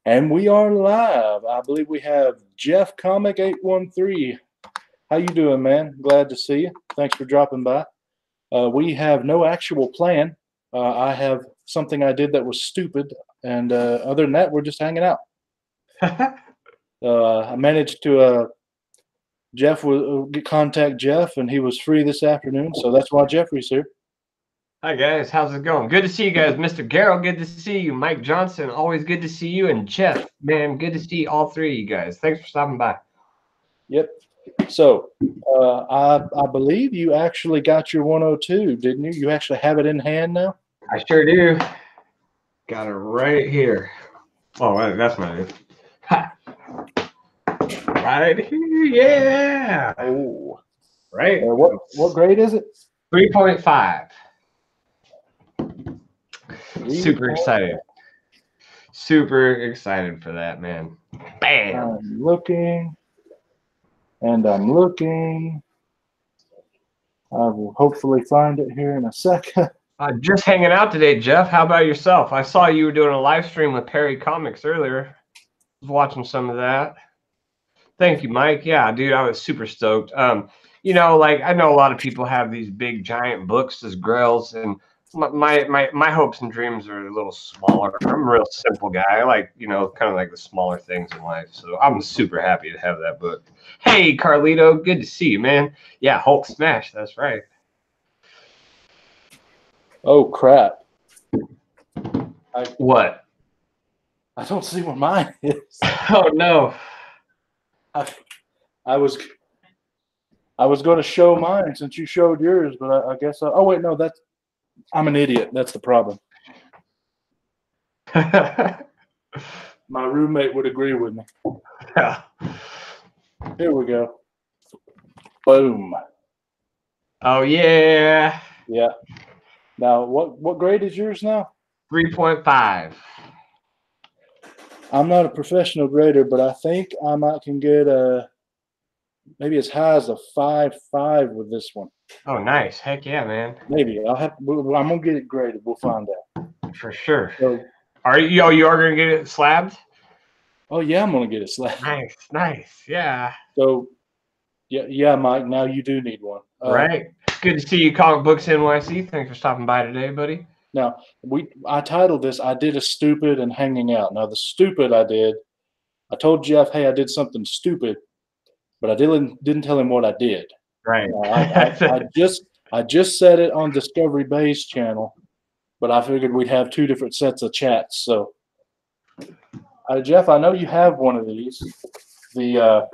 And we are live. I believe we have Jeff Comic 813. How you doing, man? Glad to see you. Thanks for dropping by. We have no actual plan. I have something I did that was stupid, and other than that, we're just hanging out. I managed to contact Jeff, and he was free this afternoon, so that's why Jeffrey's here. Hi guys, how's it going? Good to see you guys. Mr. Garrow, good to see you. Mike Johnson, always good to see you. And Jeff, man, good to see all three of you guys. Thanks for stopping by. Yep. So I believe you actually got your 102, didn't you? You actually have it in hand now? I sure do. Got it right here. Oh, that's my right here, yeah. Oh, right. What grade is it? 3.5. Super excited. Super excited for that, man. Bam. I'm looking, and I'm looking. I will hopefully find it here in a second. Just hanging out today, Jeff. How about yourself? I saw you were doing a live stream with Perry Comics earlier. I was watching some of that. Thank you, Mike. Yeah, dude, I was super stoked. You know, like I know a lot of people have these big giant books as grails, and my hopes and dreams are a little smaller. I'm a real simple guy. I like, you know, kind of like the smaller things in life. So I'm super happy to have that book. Hey, Carlito, good to see you, man. Yeah, Hulk smash. That's right. Oh crap! What? I don't see where mine is. Oh no! I was going to show mine since you showed yours, but I guess. Oh wait, no, I'm an idiot. That's the problem. My roommate would agree with me. Yeah. Here we go. Boom. Oh yeah. Yeah. Now, what grade is yours now? 3.5. I'm not a professional grader, but I think I can get maybe as high as a 5.5 with this one. Oh, nice. Heck yeah, man. Maybe I'm gonna get it graded. We'll find out. For sure. So, you are gonna get it slabbed? Oh yeah, I'm gonna get it slabbed. Nice. Yeah. So, yeah, Mike. Now you do need one. Right. Good to see you, Comic Books NYC. Thanks for stopping by today, buddy. Now I titled this "I Did a Stupid and Hanging Out." Now the stupid I told Jeff, hey, I did something stupid, but I didn't tell him what I did. Right. I just said it on Discovery Bay's channel, but I figured we'd have two different sets of chats. So, Jeff, I know you have one of these, the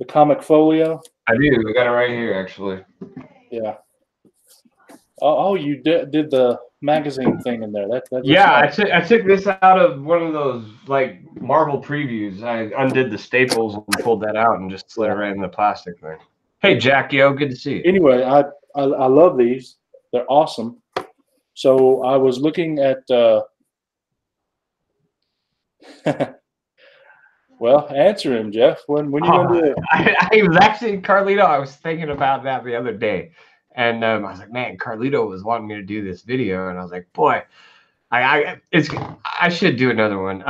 comic folio. I do. I got it right here, actually. Yeah. Oh, you did the magazine thing in there. That yeah, nice. I took this out of one of those like Marvel previews. I undid the staples and pulled that out and just slid it right in the plastic thing. Hey, Jack, yo, good to see you. Anyway, I love these. They're awesome. So I was looking at. Well, answer him, Jeff. When you gonna do it? I was actually Carlito. I was thinking about that the other day. And I was like, man, Carlito was wanting me to do this video, and I was like, boy, I should do another one.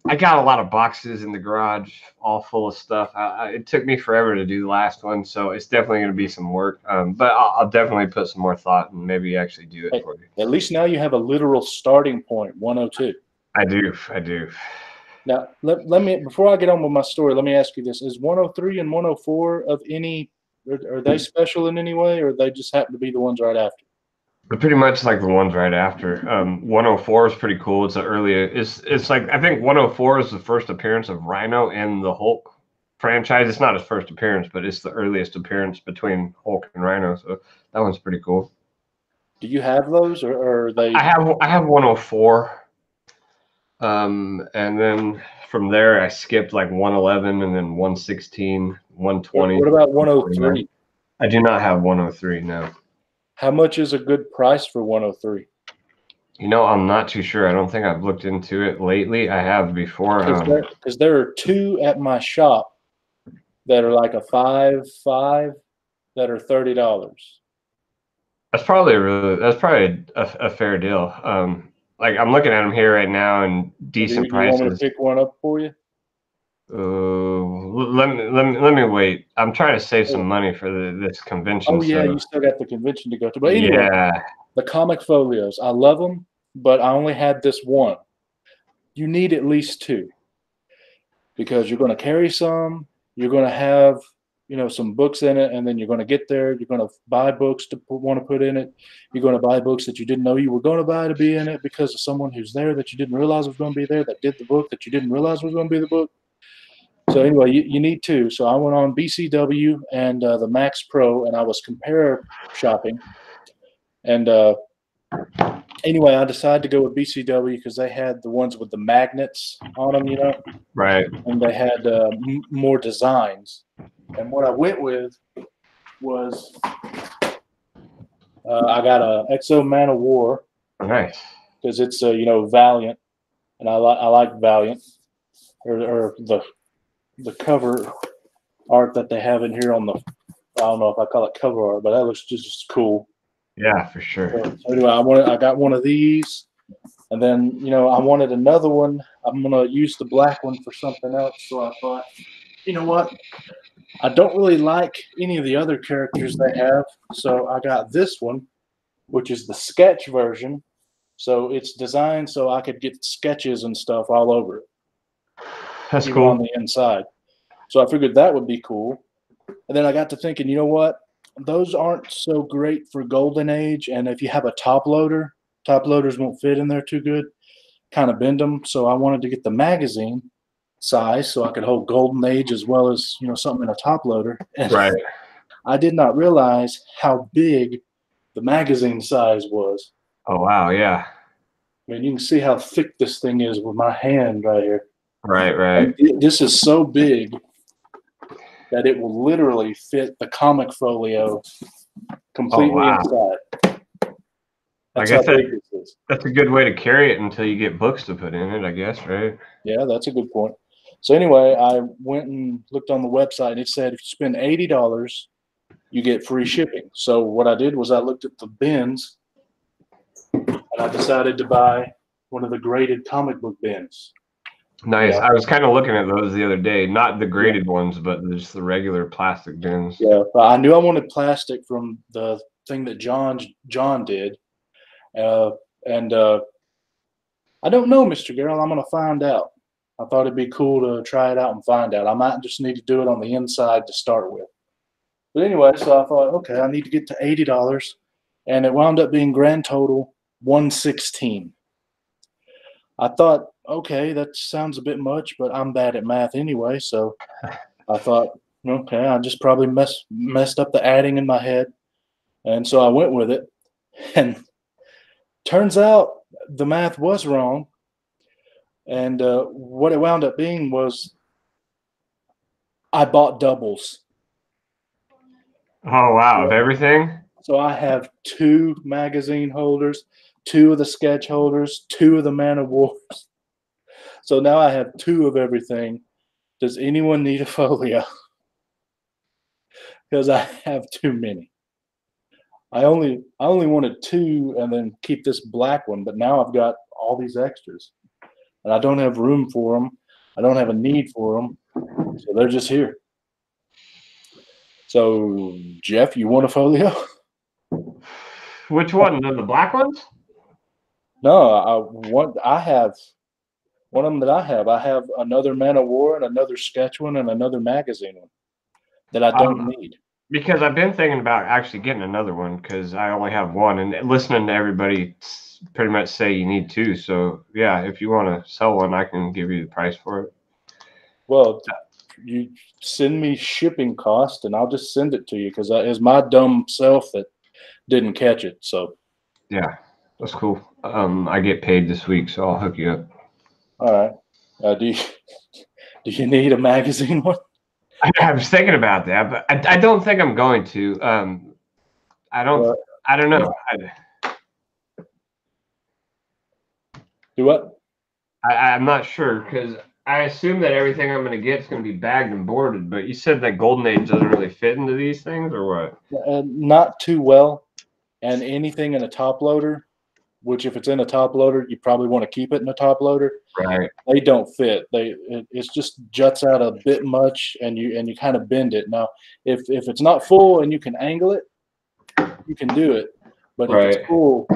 I got a lot of boxes in the garage, all full of stuff. It took me forever to do the last one, so it's definitely going to be some work. But I'll definitely put some more thought and maybe actually do it for you. At least now you have a literal starting point, 102. I do. Now, let me, before I get on with my story, let me ask you this: is 103 and 104 of any? Are they special in any way, or they just happen to be the ones right after? They're pretty much like the ones right after. 104 is pretty cool. It's the earliest. It's like, I think 104 is the first appearance of Rhino in the Hulk franchise. It's not his first appearance, but it's the earliest appearance between Hulk and Rhino. So that one's pretty cool. Do you have those, or are they? I have 104. And then from there I skipped like 111 and then 116, 120. What about 103? I do not have 103, no. How much is a good price for 103? You know, I'm not too sure. I don't think I've looked into it lately. I have before. Because there are two at my shop that are like a 5.5 that are $30. That's probably a fair deal. like I'm looking at them here right now and Do you, decent do you want me to prices. pick one up for you? Let me wait. I'm trying to save some money for this convention. Oh yeah, So you still got the convention to go to. But anyway, yeah, the comic folios, I love them, but I only had this one. You need at least two because you're going to carry some. You're going to have, some books in it, and then you're going to get there. You're going to buy books to want to put in it. You're going to buy books that you didn't know you were going to buy to be in it because of someone who's there that you didn't realize was going to be there that did the book that you didn't realize was going to be the book. So anyway, you need two. So I went on BCW and the Max Pro, and I was compare shopping. And anyway, I decided to go with BCW because they had the ones with the magnets on them, right. and they had more designs. And what I went with was I got a Exo Man of War Nice. because it's Valiant, and I like Valiant or the cover art that they have in here on the. I don't know if I call it cover art, but that looks just cool. Yeah, for sure. So anyway, I got one of these, and then I wanted another one. I'm gonna use the black one for something else. So I thought, you know what? I don't really like any of the other characters they have, so I got this one, which is the sketch version. So it's designed so I could get sketches and stuff all over it. That's even on cool. the inside. So I figured that would be cool. And then I got to thinking, you know what? Those aren't so great for Golden Age. And if you have a top loaders won't fit in there too good, kind of bend them. So I wanted to get the magazine size so I could hold Golden Age as well as, something in a top loader. And Right. I did not realize how big the magazine size was. Oh, wow. Yeah. I mean, you can see how thick this thing is with my hand right here. Right. And this is so big that it will literally fit the comic folio completely inside. That's I guess how big this is. that's a good way to carry it until you get books to put in it, I guess, right? Yeah, that's a good point. So anyway, I went and looked on the website, and it said if you spend $80, you get free shipping. So what I did was I looked at the bins, and I decided to buy one of the graded comic book bins. Nice. Yeah. I was kind of looking at those the other day, not the graded ones, but just the regular plastic bins. Yeah, but I knew I wanted plastic from the thing that John did, and I don't know, Mr. Garrell. I'm going to find out. I thought it'd be cool to try it out and find out. I might just need to do it on the inside to start with. But anyway, so I thought, okay, I need to get to $80, and it wound up being grand total $116. I thought, okay, that sounds a bit much, but I'm bad at math anyway, so I thought, okay, I just probably messed up the adding in my head, and so I went with it, and turns out the math was wrong, and what it wound up being was I bought doubles. Oh, wow. Of everything? So I have 2 magazine holders, 2 of the sketch holders, 2 of the Man of Wars. So now I have 2 of everything. Does anyone need a folio? Because I have too many. I only wanted 2 and then keep this black one, but now I've got all these extras, and I don't have room for them. I don't have a need for them, so they're just here. So Jeff, you want a folio? Which one? The black ones? No, I have one of them that I have. I have another Man of War and another sketch one and another magazine one that I don't need. Because I've been thinking about actually getting another one because I only have one, and listening to everybody pretty much say you need 2. So yeah, if you want to sell one, I can give you the price for it. Well, you send me shipping cost, and I'll just send it to you because it's my dumb self that didn't catch it. So yeah, that's cool. I get paid this week, so I'll hook you up. All right. Do you need a magazine one? I was thinking about that, but I don't think I'm going to. I don't know. Do what? I'm not sure because I assume that everything I'm going to get is going to be bagged and boarded. But you said that Golden Age doesn't really fit into these things, or what? Not too well. And anything in a top loader which if it's in a top loader, you probably want to keep it in a top loader. Right. They don't fit. It's just juts out a bit much, and you kind of bend it. Now, if it's not full and you can angle it, you can do it. But if Right. it's full,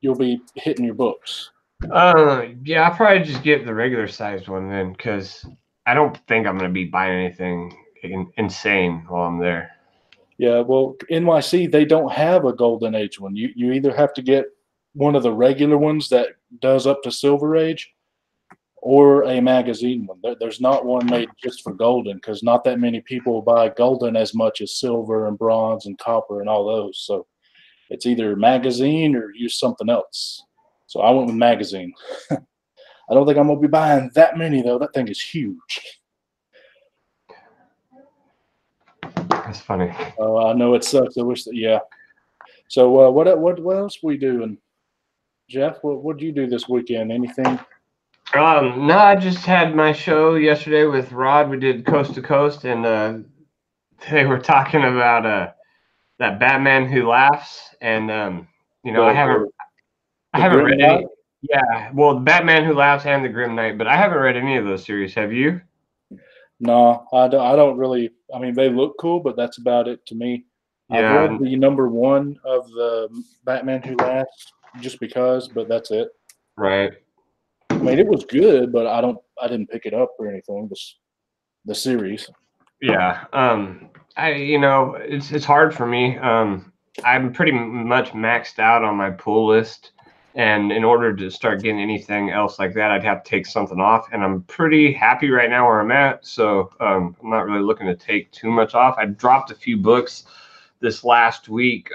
you'll be hitting your books. Yeah, I'll probably just get the regular sized one then, because I don't think I'm going to be buying anything insane while I'm there. Yeah, well, NYC, they don't have a Golden Age one. You either have to get one of the regular ones that does up to Silver Age, or a magazine one. There's not one made just for Golden, because not that many people buy Golden as much as Silver and Bronze and Copper and all those. So it's either magazine or use something else. So I went with magazine. I don't think I'm going to be buying that many, though. That thing is huge. That's funny. I know it sucks. I wish that, yeah. So what else we doing? Jeff, what did you do this weekend? Anything? No, I just had my show yesterday with Rod. We did Coast to Coast, and they were talking about that Batman Who Laughs, and I haven't read any. Yeah, well, Batman Who Laughs and the Grim Knight, but I haven't read any of those series. Have you? No, I don't really. I mean, they look cool, but that's about it to me. Yeah. I've read the #1 of the Batman Who Laughs just because, but that's it. Right. I mean, it was good, but I didn't pick it up or anything. The series. Yeah. It's hard for me. I'm pretty much maxed out on my pull list, and in order to start getting anything else like that, I'd have to take something off, and I'm pretty happy right now where I'm at. So I'm not really looking to take too much off. I dropped a few books this last week.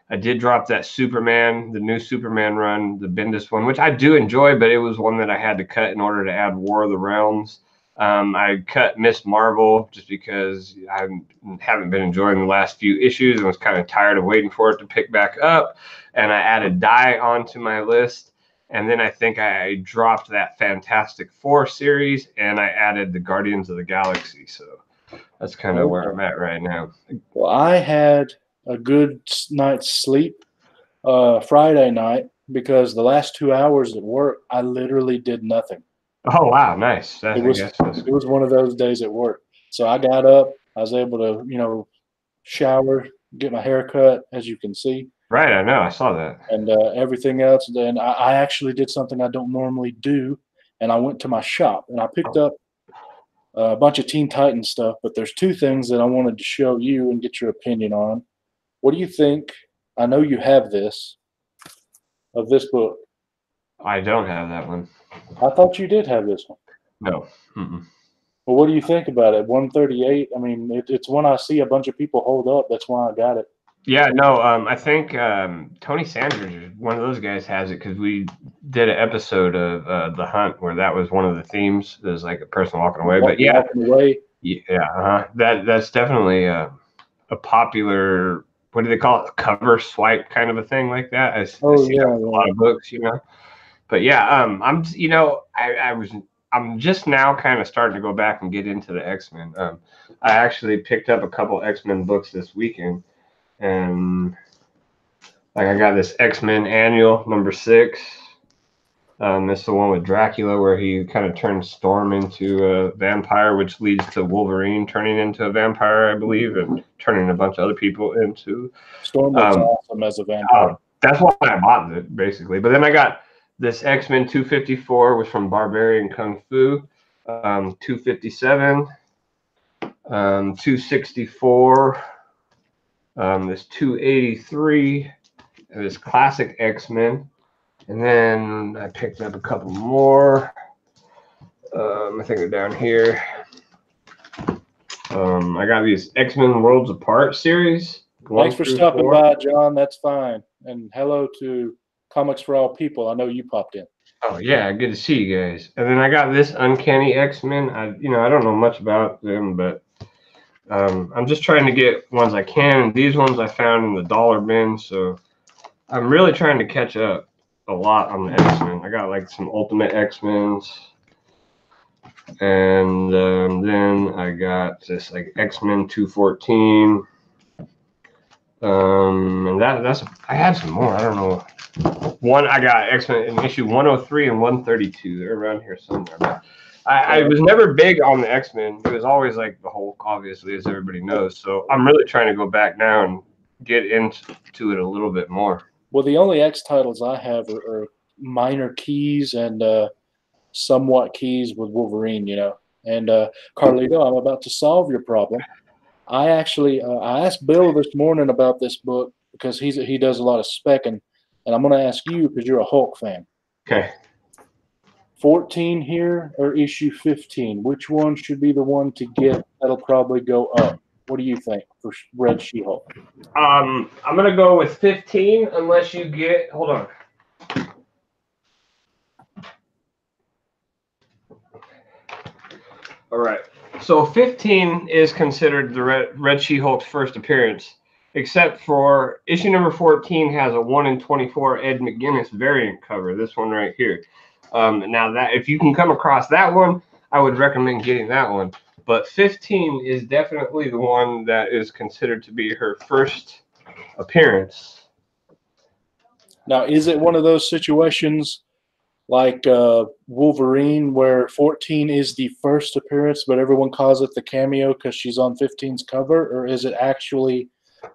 I did drop that Superman, the new Superman run, the Bendis one, which I do enjoy, but it was one that I had to cut in order to add War of the Realms. I cut Miss Marvel just because I haven't been enjoying the last few issues and was kind of tired of waiting for it to pick back up. And I added Die onto my list. And then I think I dropped that Fantastic Four series, and I added the Guardians of the Galaxy. So that's kind of where I'm at right now. Well, I had a good night's sleep Friday night because the last 2 hours at work, I literally did nothing. Oh, wow. Nice. It was one of those days at work. So I got up. I was able to, shower, get my hair cut, as you can see. Right. I know. I saw that. And everything else. Then I actually did something I don't normally do. And I went to my shop and I picked up a bunch of Teen Titans stuff. But there's two things that I wanted to show you and get your opinion on. What do you think? I know you have this, of this book. I don't have that one. I thought you did have this one. No. Mm-mm. Well, what do you think about it? 138. I mean, it's one I see a bunch of people hold up. That's why I got it. Yeah, no. I think Tony Sanders, one of those guys, has it because we did an episode of The Hunt where that was one of the themes. There's like a person walking away, but yeah, walking away. Yeah. That's definitely a popular. What do they call it? Cover swipe kind of a thing like that. I see that with a lot of books, But yeah, I'm just now kind of starting to go back and get into the X-Men. I actually picked up a couple X-Men books this weekend, and like I got this X-Men Annual #6. This is the one with Dracula where he kind of turns Storm into a vampire, which leads to Wolverine turning into a vampire, I believe, and turning a bunch of other people into. Storm looks awesome as a vampire. That's why I bought it, basically. But then I got this X-Men 254 was from Barbarian Kung Fu, 257, 264, this 283, and this classic X-Men. And then I picked up a couple more. I think they're down here. I got these X-Men Worlds Apart series. Thanks for stopping by, John. That's fine. And hello to Comics for All People. I know you popped in. Oh yeah, good to see you guys. And then I got this Uncanny X-Men. I don't know much about them, but I'm just trying to get ones I can. And these ones I found in the dollar bin, so I'm really trying to catch up a lot on the X-Men. I got like some Ultimate X-Men's, and then I got this like X-Men 214. And that's I had some more. I don't know. One I got X-Men in issue 103 and 132. They're around here somewhere. But I was never big on the X-Men. It was always like the Hulk, obviously, as everybody knows. So I'm really trying to go back now and get into it a little bit more. Well, the only X titles I have are minor keys and somewhat keys with Wolverine, you know. And Carlito, I'm about to solve your problem. I actually I asked Bill this morning about this book because he does a lot of specking, and I'm going to ask you because you're a Hulk fan. Okay. 14 here or issue 15? Which one should be the one to get that'll probably go up? What do you think for Red She-Hulk? I'm gonna go with 15 unless you get. Hold on. All right. So 15 is considered the Red She-Hulk's first appearance, except for issue number 14 has a 1 in 24 Ed McGuinness variant cover. This one right here. Now that if you can come across that one, I would recommend getting that one. But 15 is definitely the one that is considered to be her first appearance. Now, is it one of those situations like Wolverine where 14 is the first appearance, but everyone calls it the cameo because she's on 15's cover? Or is it actually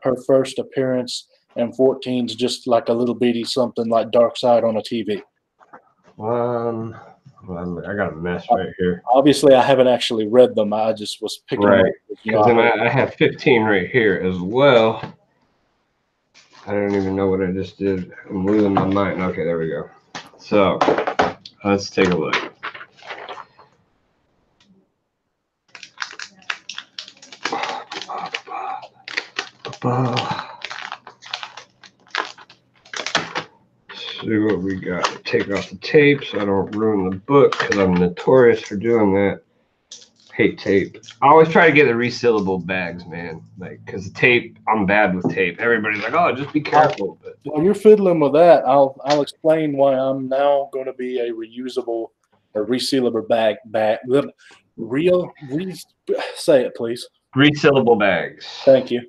her first appearance and 14's just like a little bitty something like Darkseid on a TV? I got a mess right here. Obviously, I haven't actually read them. I just was picking them up. Because then I have 15 right here as well. I don't even know what I just did. I'm losing my mind. Okay, there we go. So let's take a look. See what we got. Take off the tape so I don't ruin the book because I'm notorious for doing that. Hate tape. I always try to get the resealable bags, man. Like, because the tape, I'm bad with tape. Everybody's like, "Oh, just be careful." But while you're fiddling with that, I'll explain why I'm now going to be a reusable or resealable bag. Say it, please. Resealable bags. Thank you.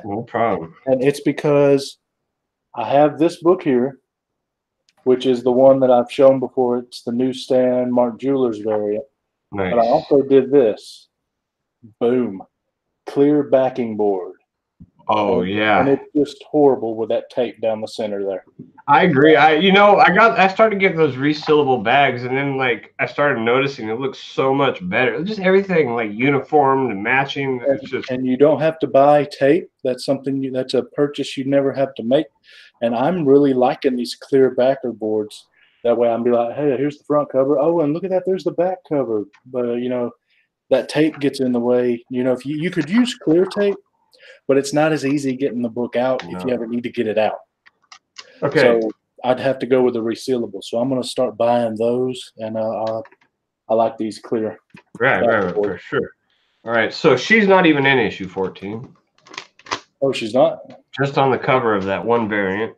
No problem. And it's because I have this book here, which is the one that I've shown before. It's the newsstand Mark Jewelers variant. Nice. But I also did this. Boom. Clear backing board. Oh, yeah. And it's just horrible with that tape down the center there. I agree. I started getting those resealable bags, and then like I started noticing it looks so much better. Just everything like uniform and matching. It's just, and you don't have to buy tape. That's that's a purchase you never have to make. And I'm really liking these clear backer boards. That way I'm be like, hey, here's the front cover. Oh, and look at that, there's the back cover. But you know, that tape gets in the way. You know, if you could use clear tape, but it's not as easy getting the book out if you ever need to get it out. Okay. So I'd have to go with the resealable. So I'm going to start buying those, and I like these clear. Right, for sure. All right, so she's not even in issue 14. Oh, she's not? Just on the cover of that one variant.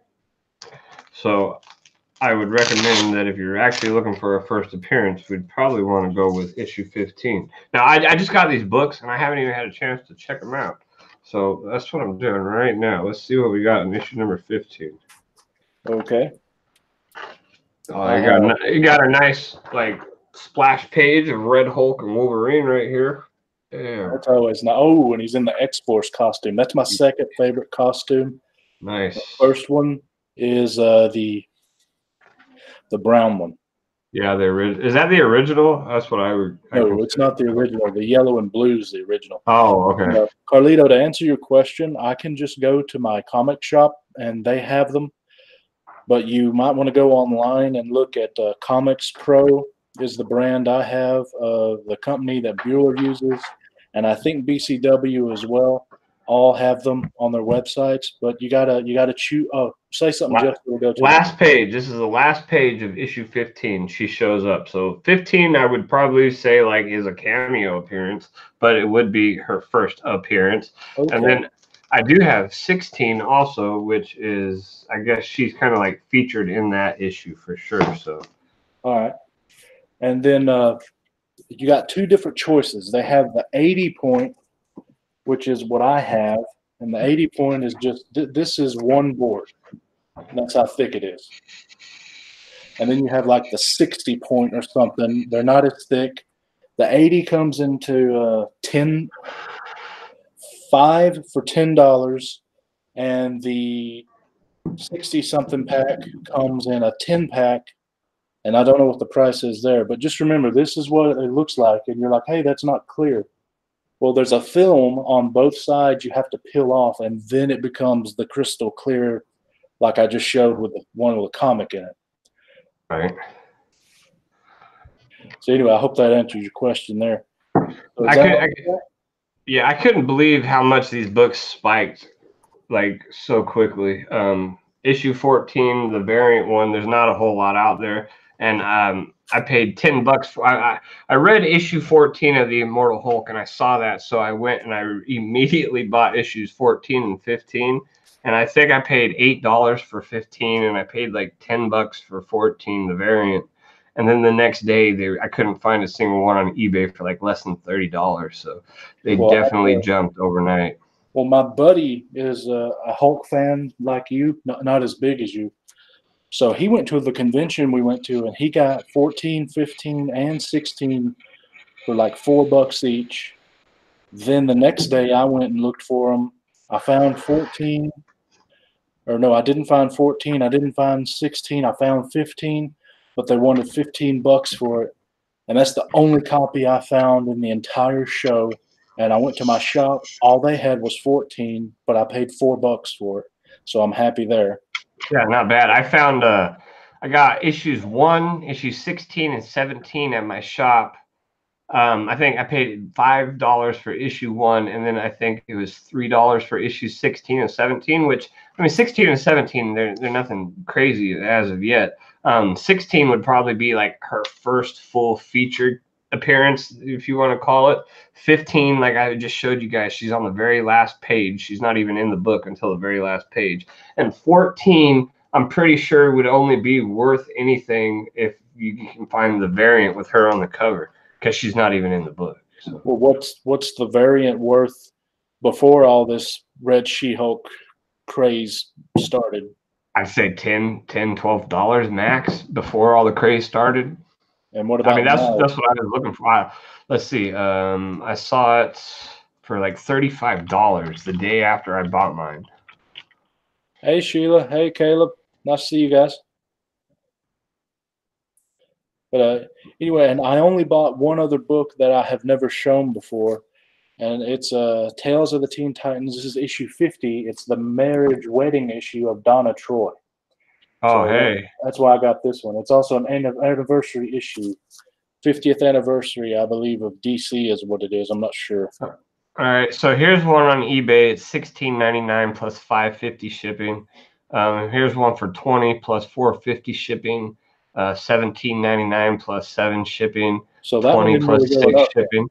So I would recommend that if you're actually looking for a first appearance, we'd probably want to go with issue 15. Now, I just got these books, and I haven't even had a chance to check them out. So that's what I'm doing right now. Let's see what we got in issue number 15. Okay. Oh, you got a nice like splash page of Red Hulk and Wolverine right here. Damn. That's always nice. Oh, and he's in the X-Force costume. That's my second favorite costume. Nice. The first one is the brown one. Yeah, is that the original? That's what No, it's not the original. The yellow and blue is the original. Oh, okay. Carlito, to answer your question, I can just go to my comic shop and they have them. But you might want to go online and look at Comics Pro is the brand I have, the company that Bueller uses, and I think BCW as well. All have them on their websites, but you gotta choose. Oh, say something, Jeff. We'll go to last page. This is the last page of issue 15. She shows up. So 15, I would probably say like is a cameo appearance, but it would be her first appearance. Okay. And then I do have 16 also, which is, I guess she's kind of like featured in that issue for sure. So, all right. And then you got two different choices. They have the 80 point, which is what I have, And the 80 point is just this is one board. And that's how thick it is. And then you have like the 60 point or something. They're not as thick. The 80 comes into 5 for $10, and the 60 something pack comes in a 10 pack. And I don't know what the price is there, but just remember, this is what it looks like. And you're like, hey, that's not clear. Well, there's a film on both sides you have to peel off, and then it becomes the crystal clear, like I just showed with the one with a comic in it. Right. So anyway, I hope that answers your question there. So yeah, I couldn't believe how much these books spiked like so quickly. Issue 14, the variant one, there's not a whole lot out there. And I paid $10 for I read issue 14 of the Immortal Hulk, and I saw that, so I went and I immediately bought issues 14 and 15. And I think I paid $8 for 15, and I paid like $10 for 14, the variant. And then the next day, I couldn't find a single one on eBay for like less than $30. So they definitely jumped overnight. Well, my buddy is a Hulk fan like you, not as big as you. So he went to the convention we went to, and he got 14, 15, and 16 for like $4 each. Then the next day, I went and looked for them. I found 14. Or no, I didn't find 14. I didn't find 16. I found 15, but they wanted $15 for it. And that's the only copy I found in the entire show. And I went to my shop. All they had was 14, but I paid $4 for it. So I'm happy there. Yeah, not bad. I found I got issues 1, issue 16, and 17 at my shop. I think I paid $5 for issue 1, and then I think it was $3 for issue 16 and 17. Which, I mean, 16 and 17, they're nothing crazy as of yet. 16 would probably be like her first full featured appearance, if you want to call it. 15, like I just showed you guys, she's on the very last page. She's not even in the book until the very last page. And 14, I'm pretty sure would only be worth anything if you can find the variant with her on the cover, because she's not even in the book. So. Well, what's the variant worth before all this Red She-Hulk craze started? I'd say $10-$12 max before all the craze started. And what about? I mean, that's what I was looking for. Let's see. I saw it for like $35 the day after I bought mine. Hey Sheila. Hey Caleb. Nice to see you guys. But anyway, and I only bought one other book that I have never shown before, and it's Tales of the Teen Titans. This is issue 50. It's the marriage wedding issue of Donna Troy. Oh, so hey. That's why I got this one. It's also an anniversary issue. 50th anniversary, I believe, of DC is what it is. I'm not sure. All right. So here's one on eBay. It's $16.99 plus $5.50 shipping. Here's one for $20 plus $4.50 shipping. $17.99 plus $7 shipping. So that $20 plus really $6 shipping.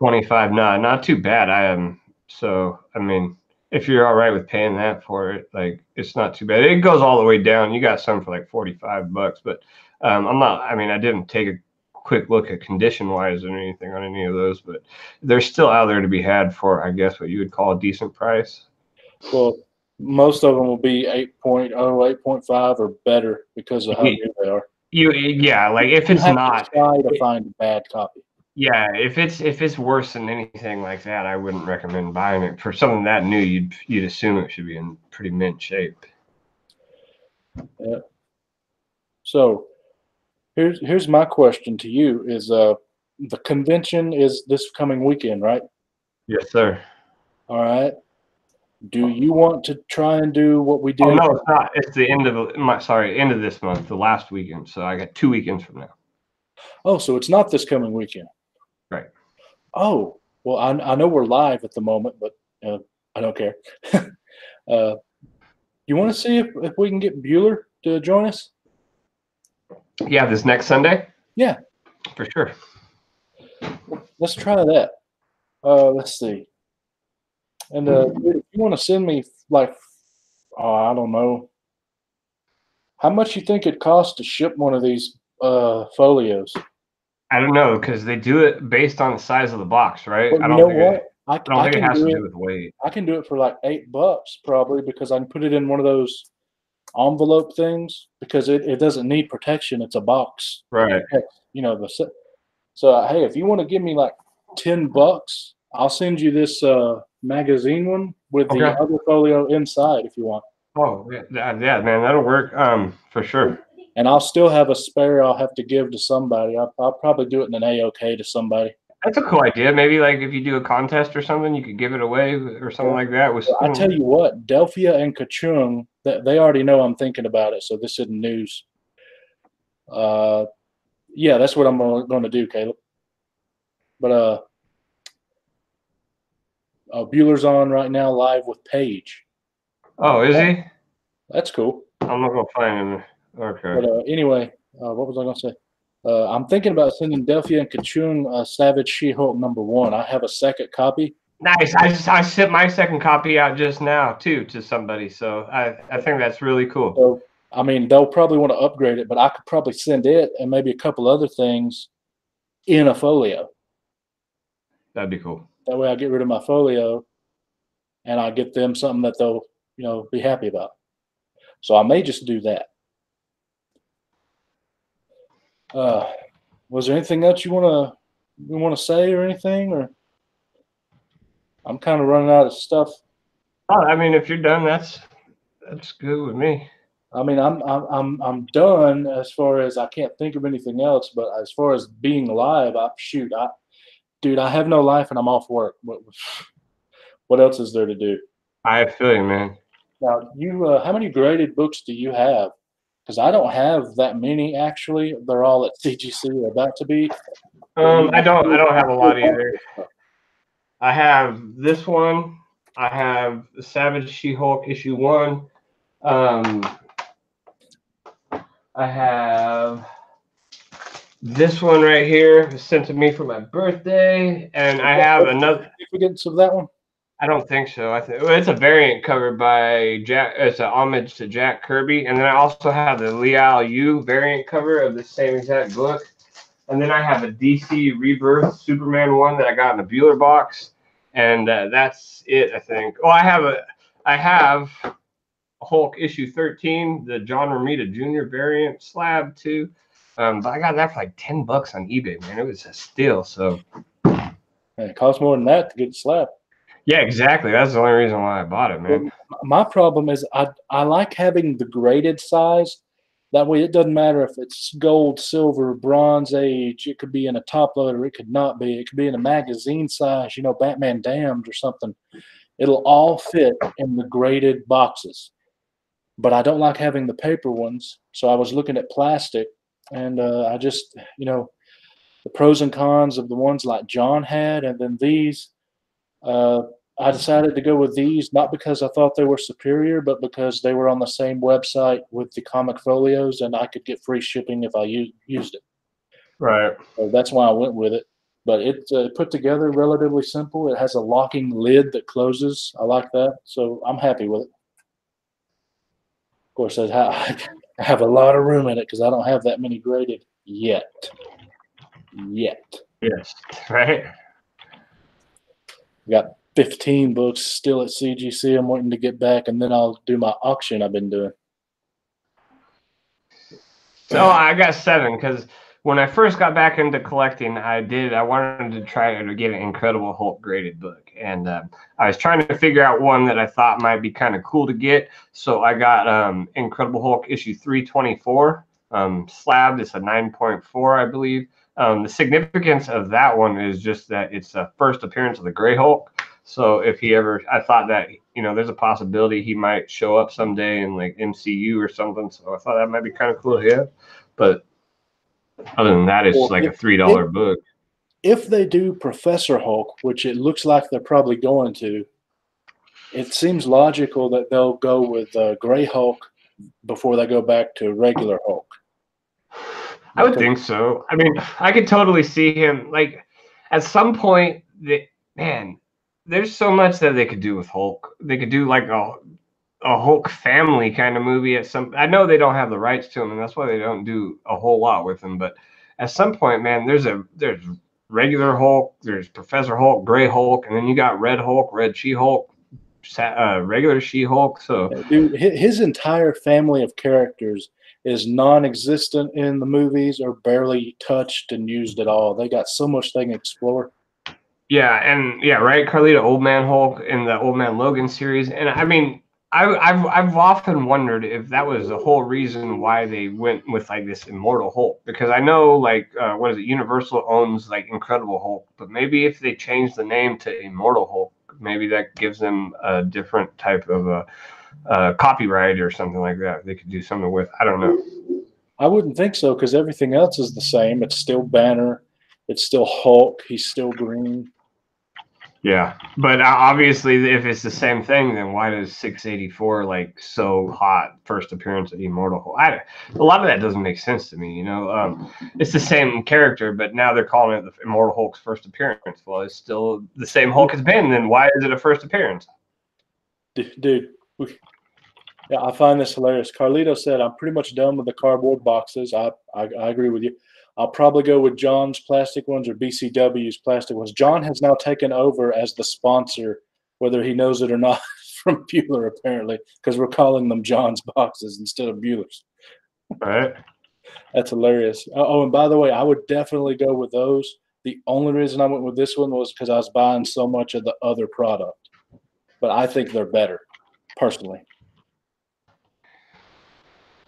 $25. No, not too bad. So I mean, if you're all right with paying that for it, like, it's not too bad. It goes all the way down. You got some for like $45, but I'm not. I mean, I didn't take a quick look at condition wise or anything on any of those, but they're still out there to be had for, I guess, what you would call a decent price. Well, most of them will be 8.0, 8.5 or better because of how good they are. Yeah, like if it's not, try to find a bad copy. Yeah, if it's worse than anything like that, I wouldn't recommend buying it. For something that new, you'd assume it should be in pretty mint shape. Yeah. So here's my question to you: is the convention is this coming weekend, right? Yes, sir. All right. Do you want to try and do what we did? Oh no, it's not. It's the end of this month, the last weekend. So I got 2 weekends from now. Oh, so it's not this coming weekend. Right. Oh, well, I know we're live at the moment, but I don't care. You want to see if we can get Bueller to join us? Yeah, this next Sunday? Yeah. For sure. Let's try that. Let's see. And if you want to send me, like, I don't know, how much you think it costs to ship one of these folios? I don't know, because they do it based on the size of the box, right? Well, I don't think what? I, I don't I think it can has to do do it. with weight. I can do it for like $8 probably because I can put it in one of those envelope things because it doesn't need protection. It's a box. It Right. protects, so hey, if you want to give me like $10, I'll send you this magazine one with the Okay. other folio inside if you want. Oh, yeah, man, that'll work. For sure. And I'll still have a spare I'll have to give to somebody. I'll probably do it in an A-OK to somebody. That's a cool idea. Maybe like if you do a contest or something, you could give it away or something like that. Well, I tell you what, Delphia and Kachung, they already know I'm thinking about it, so this isn't news. Yeah, that's what I'm going to do, Caleb. But Bueller's on right now live with Paige. Oh, is he? That's cool. I'm not gonna find him. Okay. But anyway, what was I going to say? I'm thinking about sending Delphia and Kachung Savage She-Hulk #1. I have a second copy. Nice. I sent my second copy out just now too to somebody, so I think that's really cool. So I mean, they'll probably want to upgrade it, but I could probably send it and maybe a couple other things in a folio. That'd be cool. That way I get rid of my folio and I get them something that they'll, be happy about. So I may just do that. Was there anything else you want to say or anything, or I'm kind of running out of stuff. Oh, I mean, if you're done, that's good with me. I mean, I'm done as far as I can't think of anything else. But as far as being live, dude, I have no life and I'm off work. What else is there to do? I feel you, man. Now, how many graded books do you have? Because I don't have that many actually. They're all at CGC or about to be. I don't have a lot either. I have this one. I have the Savage She-Hulk #1. I have this one right here. It was sent to me for my birthday, and I have another. Significance of that one? I don't think so. I think it's a variant cover by Jack. It's an homage to Jack Kirby, and then I also have the Liao Yu variant cover of the same exact book. And then I have a DC Rebirth Superman one that I got in a Bueller box, and that's it, I think. Oh, I have Hulk #13, the John Romita Jr. variant slab too. But I got that for like $10 on eBay, man. It was a steal. So it costs more than that to get the slab. Yeah, exactly. That's the only reason why I bought it, man. My problem is I like having the graded size. That way it doesn't matter if it's gold, silver, bronze age. It could be in a top loader. It could not be. It could be in a magazine size, Batman Damned or something. It'll all fit in the graded boxes. But I don't like having the paper ones. So I was looking at plastic, and I just, the pros and cons of the ones like John had, and then these. I decided to go with these, not because I thought they were superior, but because they were on the same website with the comic folios, and I could get free shipping if I used it. Right. So that's why I went with it. But it's put together relatively simple. It has a locking lid that closes. I like that, so I'm happy with it. Of course, I have a lot of room in it because I don't have that many graded yet. Yes. Right. Got 15 books still at CGC. I'm waiting to get back, and then I'll do my auction I've been doing. So I got 7 because when I first got back into collecting, I wanted to try to get an Incredible Hulk graded book, and I was trying to figure out one that I thought might be kind of cool to get. So I got Incredible Hulk #324 slabbed. It's a 9.4, I believe. The significance of that one is just that it's the first appearance of the Gray Hulk. So if he ever, I thought that, there's a possibility he might show up someday in like MCU or something. So I thought that might be kind of cool to have. But other than that, it's like a $3 book. If they do Professor Hulk, which it looks like they're probably going to, it seems logical that they'll go with Gray Hulk before they go back to regular Hulk. I would think so. I mean, I could totally see him, like, at some point, there's so much that they could do with Hulk. They could do like a Hulk family kind of movie at some. I know they don't have the rights to him, and that's why they don't do a whole lot with him. But at some point, man, there's regular Hulk, there's Professor Hulk, Gray Hulk, and then you got Red Hulk, Red She-Hulk, regular She-Hulk. So, dude, his entire family of characters is non-existent in the movies or barely touched and used at all. They got so much they can explore. yeah, and yeah, right, Carlita, Old Man Hulk in the Old Man Logan series, and I mean, I've often wondered if that was the whole reason why they went with like this Immortal Hulk, because I know like what is it, Universal owns like Incredible Hulk, but maybe if they change the name to Immortal Hulk, maybe that gives them a different type of copyright or something like that. They could do something with. I don't know. I wouldn't think so because everything else is the same. It's still Banner. It's still Hulk. He's still green. Yeah, but obviously, if it's the same thing, then why does 684 like so hot first appearance of Immortal Hulk? A lot of that doesn't make sense to me. You know, it's the same character, but now they're calling it the Immortal Hulk's first appearance. Well, it's still the same Hulk has been. Then why is it a first appearance? Dude, yeah, I find this hilarious. Carlito said, "I'm pretty much done with the cardboard boxes." I agree with you. I'll probably go with John's plastic ones or BCW's plastic ones. John has now taken over as the sponsor, whether he knows it or not, from Bueller, apparently, because we're calling them John's boxes instead of Bueller's. All right. That's hilarious. Oh, and by the way, I would definitely go with those. The only reason I went with this one was because I was buying so much of the other product. But I think they're better, personally.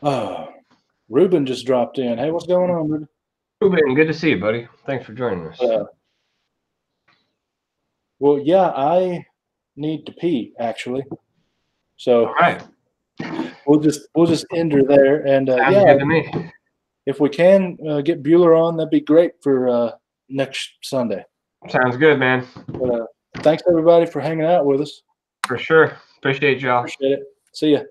Oh, Ruben just dropped in. Hey, what's going on, Ruben? Ruben, good to see you, buddy. Thanks for joining us. Well, yeah, I need to pee actually. So all right, we'll just end her there. And sounds yeah, good to me. If we can get Bueller on, that'd be great for next Sunday. Sounds good, man. But, thanks everybody for hanging out with us. For sure. Appreciate y'all. Appreciate it. See ya.